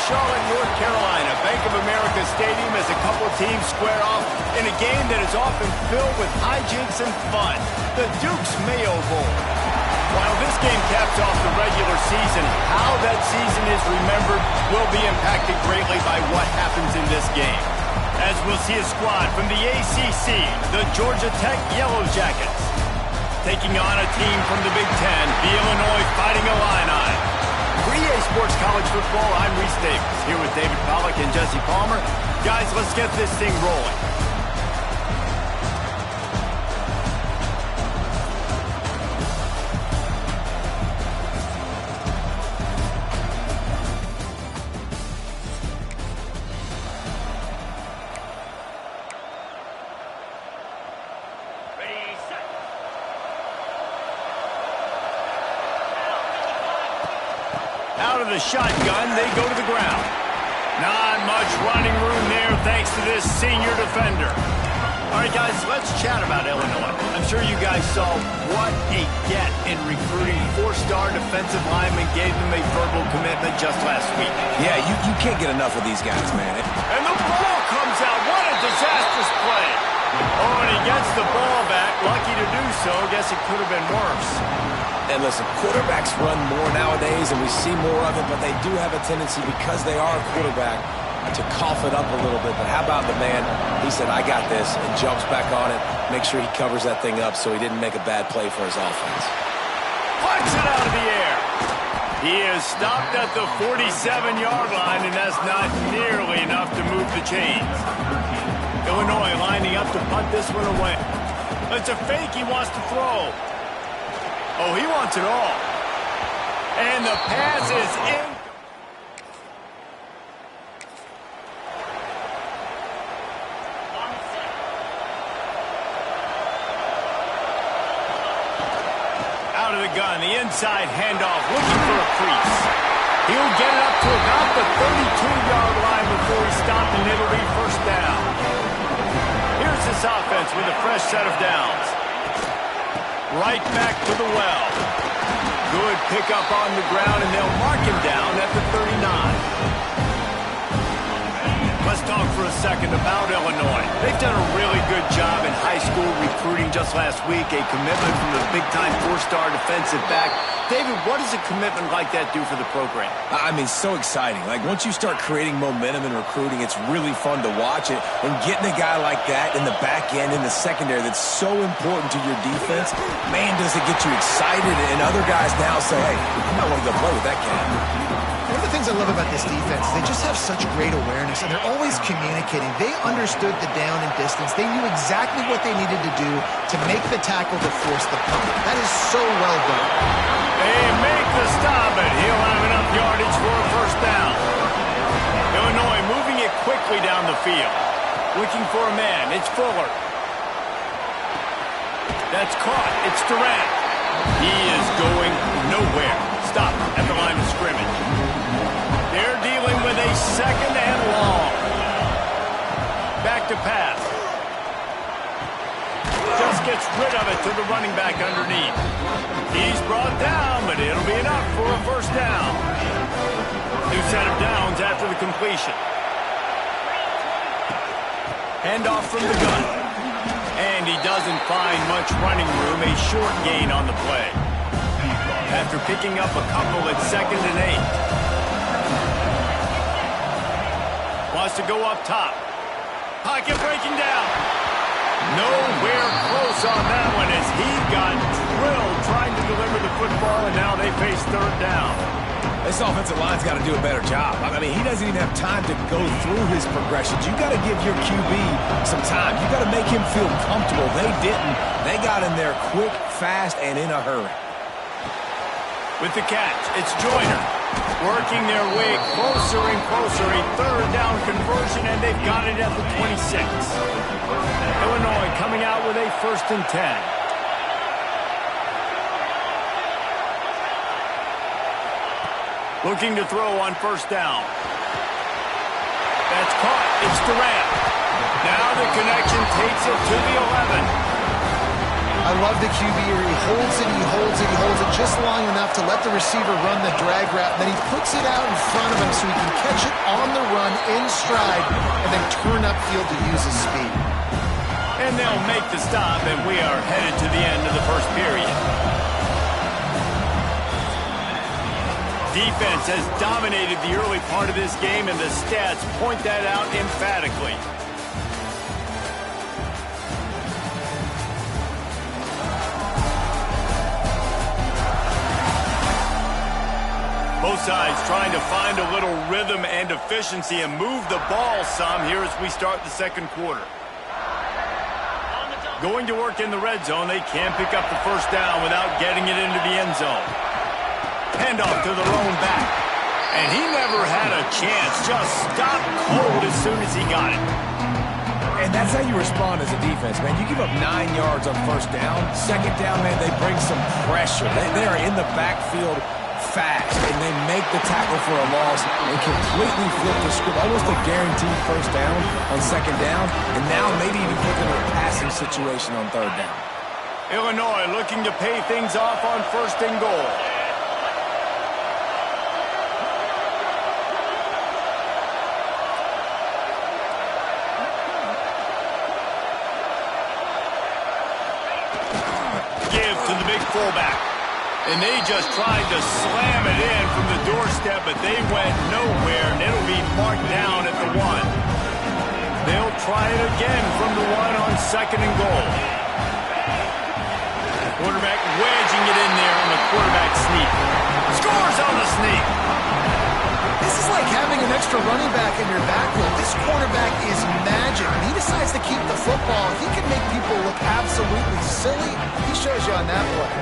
Charlotte, North Carolina, Bank of America Stadium, as a couple teams square off in a game that is often filled with hijinks and fun. The Duke's Mayo Bowl. While this game caps off the regular season, how that season is remembered will be impacted greatly by what happens in this game. As we'll see a squad from the ACC, the Georgia Tech Yellow Jackets, taking on a team from the Big Ten, the Illinois Fighting Illini. For EA Sports College Football, I'm Reese Davis, here with David Pollack and Jesse Palmer. Guys, let's get this thing rolling. Out of the shotgun, they go to the ground. Not much running room there thanks to this senior defender. All right, guys, let's chat about Illinois. I'm sure you guys saw what a get in recruiting. Four-star defensive lineman gave them a verbal commitment just last week. Yeah, you can't get enough of these guys, man. And the ball comes out. What a disastrous play. Oh, and he gets the ball back. Lucky to do so. Guess it could have been worse. And listen, quarterbacks run more nowadays, and we see more of it, but they do have a tendency, because they are a quarterback, to cough it up a little bit. But how about the man? He said, I got this, and jumps back on it, make sure he covers that thing up so he didn't make a bad play for his offense. Punts it out of the air. He is stopped at the 47-yard line, and that's not nearly enough to move the chains. Illinois lining up to punt this one away. It's a fake he wants to throw. Oh, he wants it all. And the pass is in. Out of the gun, the inside handoff, looking for a crease. He'll get it up to about the 32-yard line before he's stopped, and it'll be first down. Here's this offense with a fresh set of downs. Right back to the well. Good pickup on the ground, and they'll mark him down at the 39. Let's talk for a second about Illinois. They've done a really good job in high school recruiting just last week. A commitment from the big-time four-star defensive back. David, what does a commitment like that do for the program? I mean, so exciting. Like, once you start creating momentum in recruiting, it's really fun to watch it. And getting a guy like that in the back end, in the secondary, that's so important to your defense, man, does it get you excited. And other guys now say, hey, I might want to go play with that cat. One of the things I love about this defense is they just have such great awareness, and they're always communicating. They understood the down and distance. They knew exactly what they needed to do to make the tackle to force the punt. That is so well done. They make the stop, and he'll have enough yardage for a first down. Illinois moving it quickly down the field. Looking for a man. It's Fuller. That's caught. It's Durant. He is going nowhere. Stop at the line of scrimmage. They're dealing with a second and long. Back to pass. Just gets rid of it to the running back underneath. He's brought down, but it'll be enough for a first down. New set of downs after the completion. Handoff from the gun. And he doesn't find much running room. A short gain on the play. After picking up a couple at 2nd and 8. Wants to go up top. Pocket breaking down. Nowhere close on that one as he got drilled trying to deliver the football, and now they face third down. This offensive line's got to do a better job. I mean, he doesn't even have time to go through his progressions. You got to give your QB some time. You got to make him feel comfortable. They didn't. They got in there quick, fast, and in a hurry. With the catch, it's Joyner. Working their way closer and closer. A third down conversion, and they've got it at the 26. Illinois coming out with a 1st and 10. Looking to throw on first down. That's caught. It's Durant. Now the connection takes it to the 11. I love the QB here. He holds it, he holds it, he holds it just long enough to let the receiver run the drag route, and then he puts it out in front of him so he can catch it on the run in stride and then turn upfield to use his speed. And they'll make the stop, and we are headed to the end of the first period. Defense has dominated the early part of this game, and the stats point that out emphatically. Both sides trying to find a little rhythm and efficiency and move the ball some here as we start the second quarter. Going to work in the red zone, they can't pick up the first down without getting it into the end zone. Handoff to the lone back. And he never had a chance. Just stopped cold as soon as he got it. And that's how you respond as a defense, man. You give up 9 yards on first down. Second down, man, they bring some pressure. They are in the backfield fast, and they make the tackle for a loss and completely flip the script. Almost a guaranteed first down on second down, and now maybe even put them in a passing situation on third down. Illinois looking to pay things off on first and goal. Give to the big fullback. And they just tried to slam it in from the doorstep, but they went nowhere, and it'll be marked down at the 1. They'll try it again from the 1 on second and goal. Quarterback wedging it in there on the quarterback sneak. Scores on the sneak. This is like having an extra running back in your backfield. This quarterback is magic. When he decides to keep the football, he can make people look absolutely silly. He shows you on that play.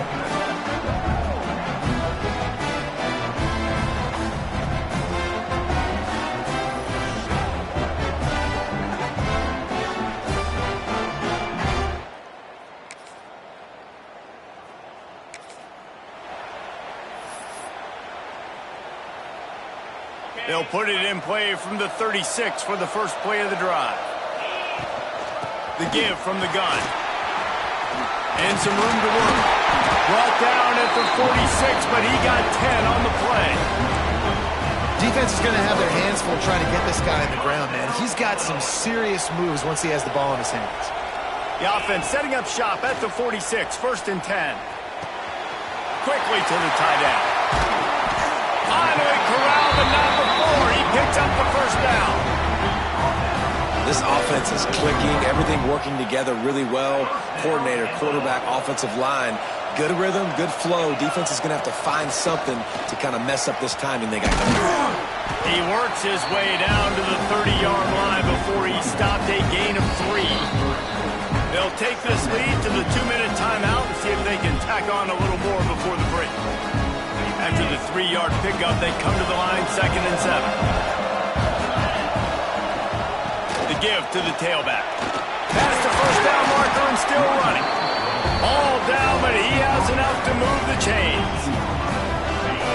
They'll put it in play from the 36 for the first play of the drive. The give from the gun. And some room to work. Brought down at the 46, but he got 10 on the play. Defense is going to have their hands full trying to get this guy on the ground, man. He's got some serious moves once he has the ball in his hands. The offense setting up shop at the 46, first and 10. Quickly to the tight end. Finally corralled, but not before. He picks up the first down. This offense is clicking, everything working together really well. Coordinator, quarterback, offensive line. Good rhythm, good flow. Defense is going to have to find something to kind of mess up this timing they got going. He works his way down to the 30-yard line before he stopped a gain of 3. They'll take this lead to the 2-minute timeout and see if they can tack on a little more before the break. After the 3-yard pickup, they come to the line, second and 7. The give to the tailback. Past the first down marker and still running. All down, but he has enough to move the chains.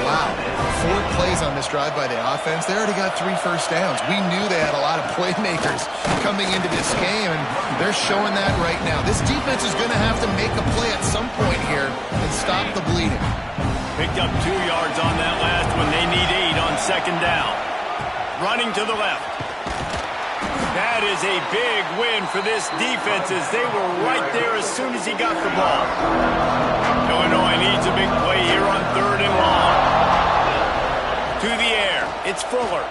Wow. 4 plays on this drive by the offense. They already got 3 first downs. We knew they had a lot of playmakers coming into this game, and they're showing that right now. This defense is going to have to make a play at some point here and stop the bleeding. Picked up 2 yards on that last one. They need 8 on second down. Running to the left. That is a big win for this defense as they were right there as soon as he got the ball. Illinois needs a big play here on third and long. To the air. It's Fuller.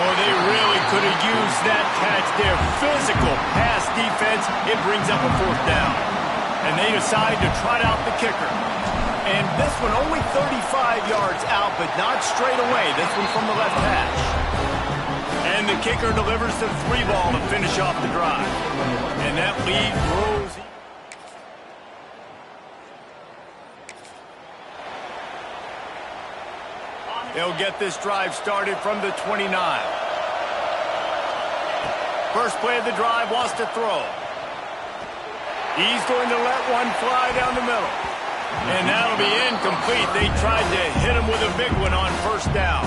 Oh, they really could have used that catch there. Physical pass defense. It brings up a fourth down. And they decide to trot out the kicker. And this one only 35 yards out, but not straight away. This one from the left hash. And the kicker delivers the 3 ball to finish off the drive. And that lead grows. They'll get this drive started from the 29. First play of the drive, wants to throw. He's going to let one fly down the middle. And that'll be incomplete. They tried to hit him with a big one on first down.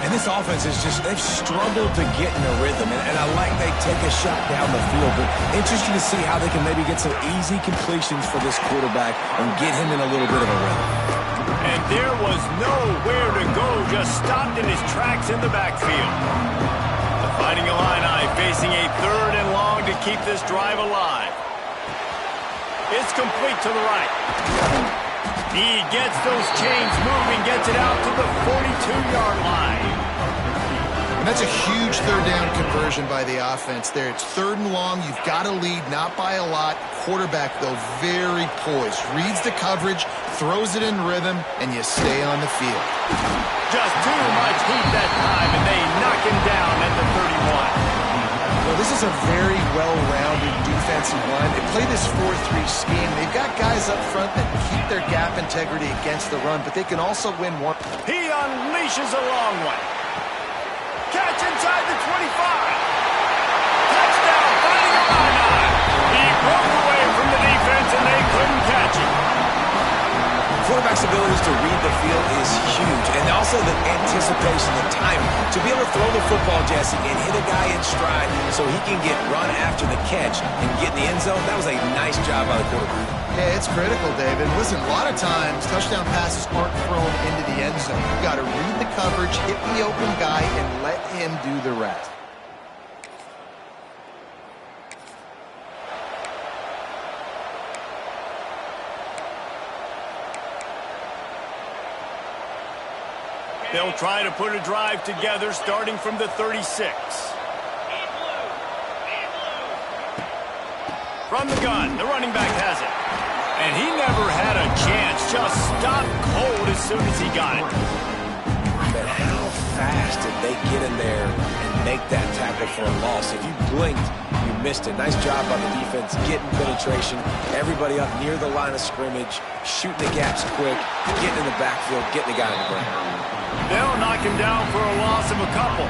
And this offense is just, they've struggled to get in a rhythm. And I like they take a shot down the field. But interesting to see how they can maybe get some easy completions for this quarterback and get him in a little bit of a rhythm. And there was nowhere to go, just stopped in his tracks in the backfield. The Fighting Illini facing a 3rd and long to keep this drive alive. It's complete to the right. He gets those chains moving, gets it out to the 42-yard line. And that's a huge 3rd down conversion by the offense there. It's 3rd and long. You've got to lead, not by a lot. Quarterback, though, very poised. Reads the coverage, throws it in rhythm, and you stay on the field. Just too much heat that time, and they knock him down at the 31. Well, this is a very well-rounded defensive line. They play this 4-3 scheme. They've got guys up front that keep their gap integrity against the run, but they can also win one. He unleashes a long one. Catch inside the 25. Touchdown, Fighting Illini. He broke away from the defense, and they couldn't catch him. Quarterback's abilities to read the field is huge, and also the anticipation, the timing. To be able to throw the football, Jesse, and hit a guy in stride so he can get run after the catch and get in the end zone, that was a nice job by the quarterback. Yeah, it's critical, David. Listen, a lot of times, touchdown passes aren't thrown into the end zone. You've got to read the coverage, hit the open guy, and let him do the rest. They'll try to put a drive together starting from the 36. From the gun, the running back has it. And he never had a chance, just stopped cold as soon as he got it. But how fast did they get in there and make that tackle for a loss? If you blinked, you missed it. Nice job by the defense, getting penetration. Everybody up near the line of scrimmage, shooting the gaps quick, getting in the backfield, getting the guy in the ground. They'll knock him down for a loss of a couple.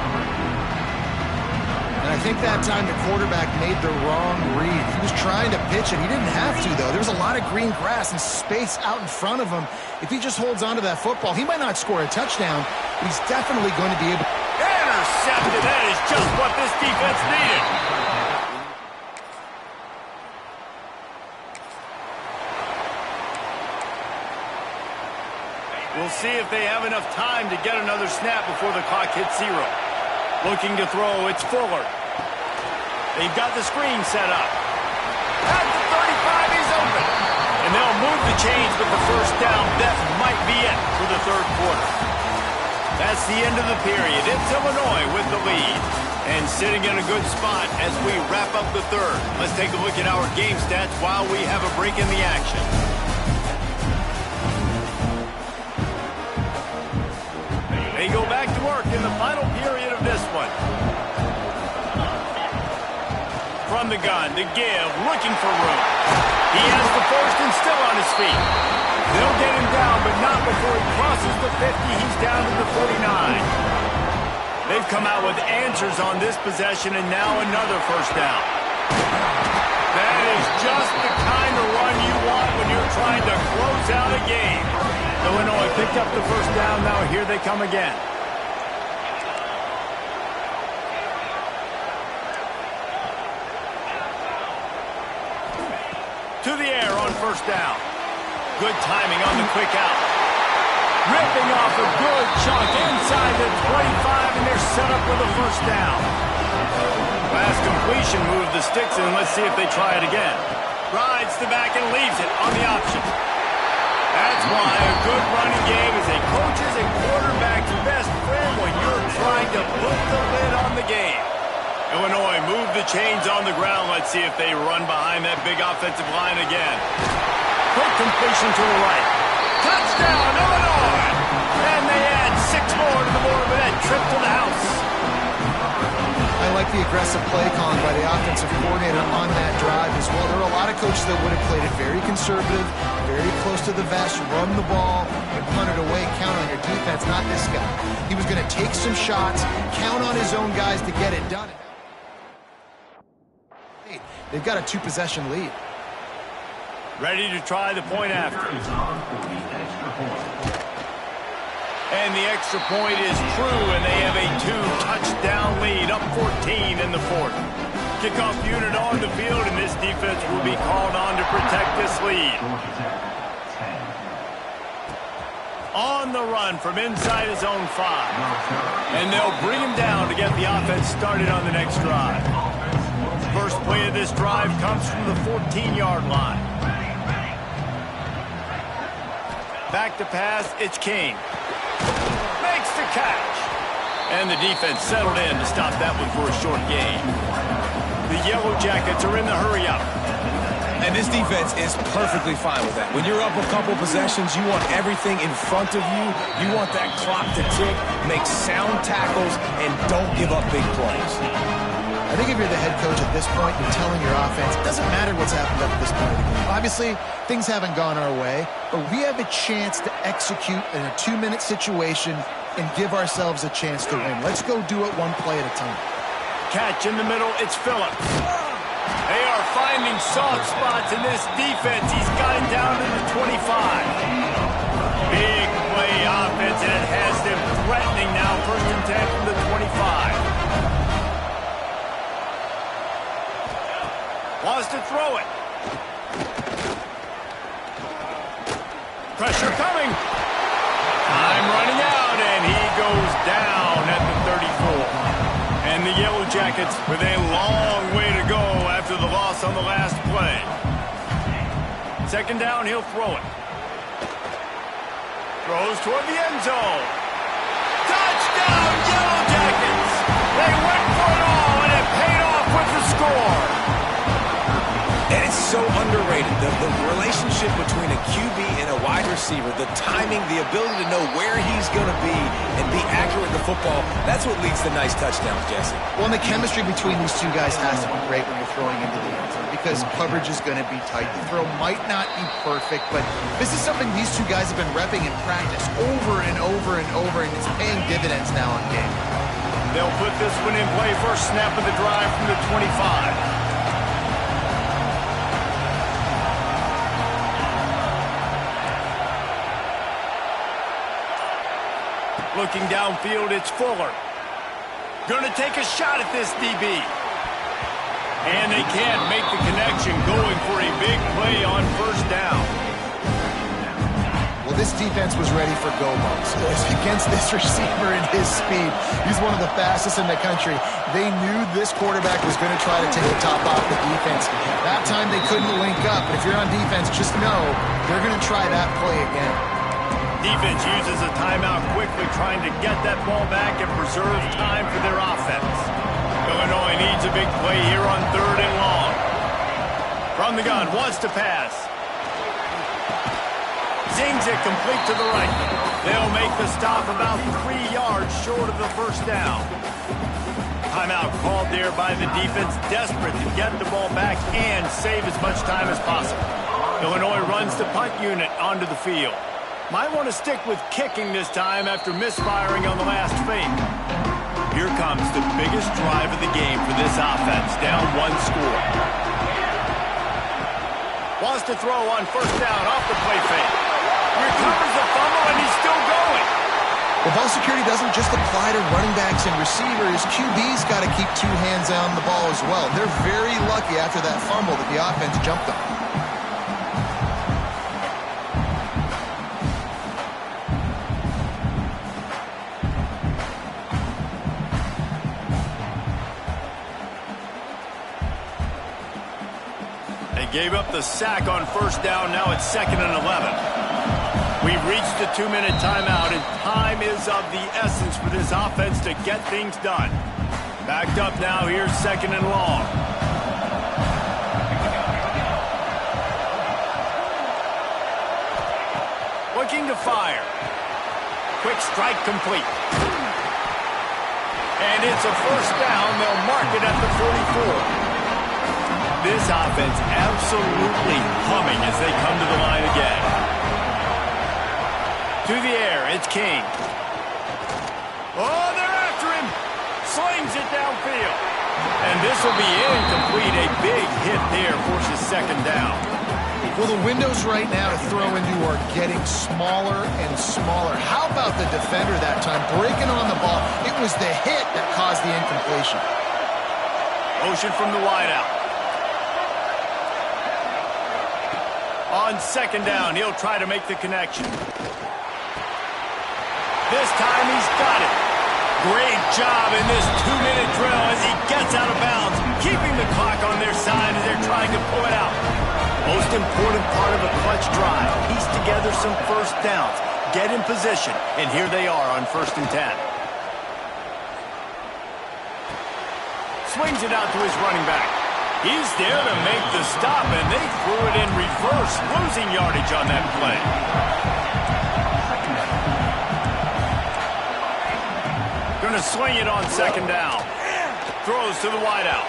And I think that time the quarterback made the wrong read. He was trying to pitch it. He didn't have to, though. There was a lot of green grass and space out in front of him. If he just holds on to that football, he might not score a touchdown, but he's definitely going to be able to. Intercepted. That is just what this defense needed. We'll see if they have enough time to get another snap before the clock hits 0. Looking to throw, it's Fuller. They've got the screen set up. At the 35, he's open. And they'll move the chains with the first down. That might be it for the 3rd quarter. That's the end of the period. It's Illinois with the lead. And sitting in a good spot as we wrap up the 3rd. Let's take a look at our game stats while we have a break in the action. They go back to work in the final period of this one. From the gun, to give, looking for room. He has the first and still on his feet. They'll get him down, but not before he crosses the 50. He's down to the 49. They've come out with answers on this possession, and now another first down. That is just the kind of run you want when you're trying to close out a game. Illinois picked up the first down. Now here they come again. To the air on first down. Good timing on the quick out. Ripping off a good chunk inside the 25, and they're set up with a first down. Last completion moved the sticks in. Let's see if they try it again. Rides the back and leaves it on the option. That's why a good running game is a coach's and quarterback's best friend when you're trying to put the lid on the game. Illinois move the chains on the ground. Let's see if they run behind that big offensive line again. Quick completion to the right. Touchdown, Illinois! And they add 6 more to the board with that trip to the house. I like the aggressive play calling by the offensive coordinator on that drive as well. There are a lot of coaches that would have played it very conservative, very close to the vest, run the ball, and punt it away, count on your defense, not this guy. He was going to take some shots, count on his own guys to get it done. They've got a 2-possession lead. Ready to try the point after. And the extra point is true, and they have a 2-touchdown lead, up 14 in the fourth. Kickoff unit on the field, and this defense will be called on to protect this lead. On the run from inside his own 5. And they'll bring him down to get the offense started on the next drive. First play of this drive comes from the 14-yard line. Back to pass, it's King. Makes the catch. And the defense settled in to stop that one for a short gain. The Yellow Jackets are in the hurry-up. And this defense is perfectly fine with that. When you're up a couple possessions, you want everything in front of you. You want that clock to tick, make sound tackles, and don't give up big plays. I think if you're the head coach at this point, you're telling your offense, it doesn't matter what's happened up to this point of the game. Obviously, things haven't gone our way, but we have a chance to execute in a 2-minute situation and give ourselves a chance to win. Let's go do it one play at a time. Catch in the middle, it's Phillips. They are finding soft spots in this defense. He's got it down to the 25. Big play offense, and it has them threatening now. 1st and 10 from the 25. Wants to throw it. Pressure coming. Time running out, and he goes down at the 34. And the Yellow Jackets with a long way to go after the loss on the last play. 2nd down, he'll throw it. Throws toward the end zone. Touchdown, Yellow Jackets! They went for it all, and it paid off with the score. And it's so underrated. The relationship between a QB and a wide receiver, the timing, the ability to know where he's going to be and be accurate with the football, that's what leads to nice touchdowns, Jesse. Well, and the chemistry between these two guys has to be great when you're throwing into the end zone because coverage is going to be tight. The throw might not be perfect, but this is something these two guys have been repping in practice over and over and over, and it's paying dividends now in game. They'll put this one in play. First snap of the drive from the 25. Looking downfield, it's Fuller. Going to take a shot at this DB. And they can't make the connection, going for a big play on 1st down. Well, this defense was ready for go-balls. Against this receiver and his speed, he's one of the fastest in the country. They knew this quarterback was going to try to take the top off the defense. That time they couldn't link up, but if you're on defense, just know they're going to try that play again. Defense uses a timeout quickly, trying to get that ball back and preserve time for their offense. Illinois needs a big play here on 3rd and long. From the gun, wants to pass. Zings it complete to the right. They'll make the stop about 3 yards short of the 1st down. Timeout called there by the defense, desperate to get the ball back and save as much time as possible. Illinois runs the punt unit onto the field. Might want to stick with kicking this time after misfiring on the last fake. Here comes the biggest drive of the game for this offense, down 1 score. Wants to throw on 1st down off the play fake. Recovers the fumble, and he's still going. Well, ball security doesn't just apply to running backs and receivers. QB's got to keep 2 hands on the ball as well. They're very lucky after that fumble that the offense jumped on. Gave up the sack on 1st down. Now it's 2nd and 11. We've reached the 2-minute timeout, and time is of the essence for this offense to get things done. Backed up now. Here's 2nd and long. Looking to fire. Quick strike complete. And it's a 1st down. They'll mark it at the 44. This offense absolutely humming as they come to the line again. To the air, it's King. Oh, they're after him. Slings it downfield. And this will be incomplete. A big hit there forces 2nd down. Well, the windows right now to throw into are getting smaller and smaller. How about the defender that time breaking on the ball? It was the hit that caused the incompletion. Motion from the wideout. On second down, he'll try to make the connection. This time he's got it. Great job in this 2-minute drill as he gets out of bounds, keeping the clock on their side as they're trying to pull it out. Most important part of a clutch drive. Piece together some first downs, get in position, and here they are on 1st and 10. Swings it out to his running back. He's there to make the stop, and they threw it in reverse, losing yardage on that play. Going to swing it on second down. Throws to the wideout.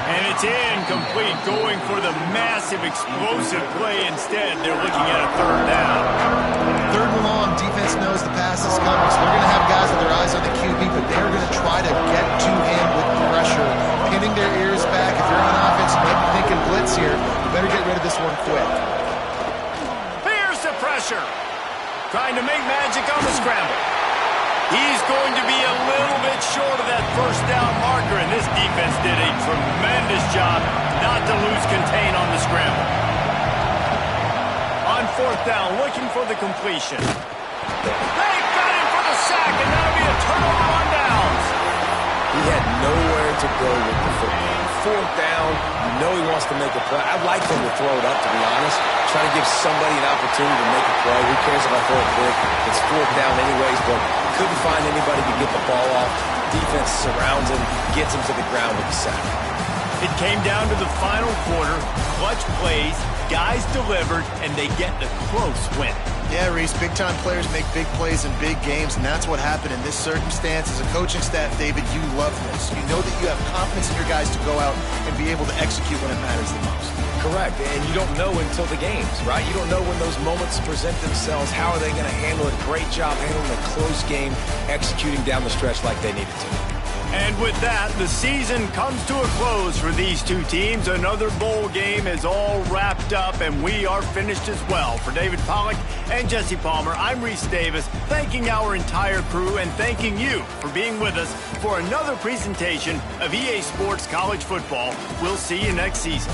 And it's incomplete, going for the massive, explosive play instead. They're looking at a 3rd down. 3rd and long, defense knows the pass is coming, so they're going to have guys with their eyes on the QB, but they're going to try to get to him with pressure, pinning their ears back. If you're on offense, you might be thinking blitz here. You better get rid of this one quick. Here's the pressure. Trying to make magic on the scramble. He's going to be a little bit short of that 1st down marker, and this defense did a tremendous job not to lose contain on the scramble. On 4th down, looking for the completion. They got him for the sack, and that'll be a turnover on downs. He had nowhere to go with the football. 4th down, you know he wants to make a play. I'd like him to throw it up, to be honest. Try to give somebody an opportunity to make a play. Who cares if I throw it quick? It's 4th down anyways, but couldn't find anybody to get the ball off. Defense surrounds him, gets him to the ground with the sack. It came down to the final quarter. Clutch plays, guys delivered, and they get the close win. Yeah, Reese, big-time players make big plays in big games, and that's what happened in this circumstance. As a coaching staff, David, you love this. You know that you have confidence in your guys to go out and be able to execute when it matters the most. Correct, and you don't know until the games, right? You don't know when those moments present themselves. How are they going to handle it? Great job handling a close game, executing down the stretch like they needed to. And with that, the season comes to a close for these two teams. Another bowl game is all wrapped up, and we are finished as well. For David Pollack and Jesse Palmer, I'm Reese Davis, thanking our entire crew and thanking you for being with us for another presentation of EA Sports College Football. We'll see you next season.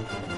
you.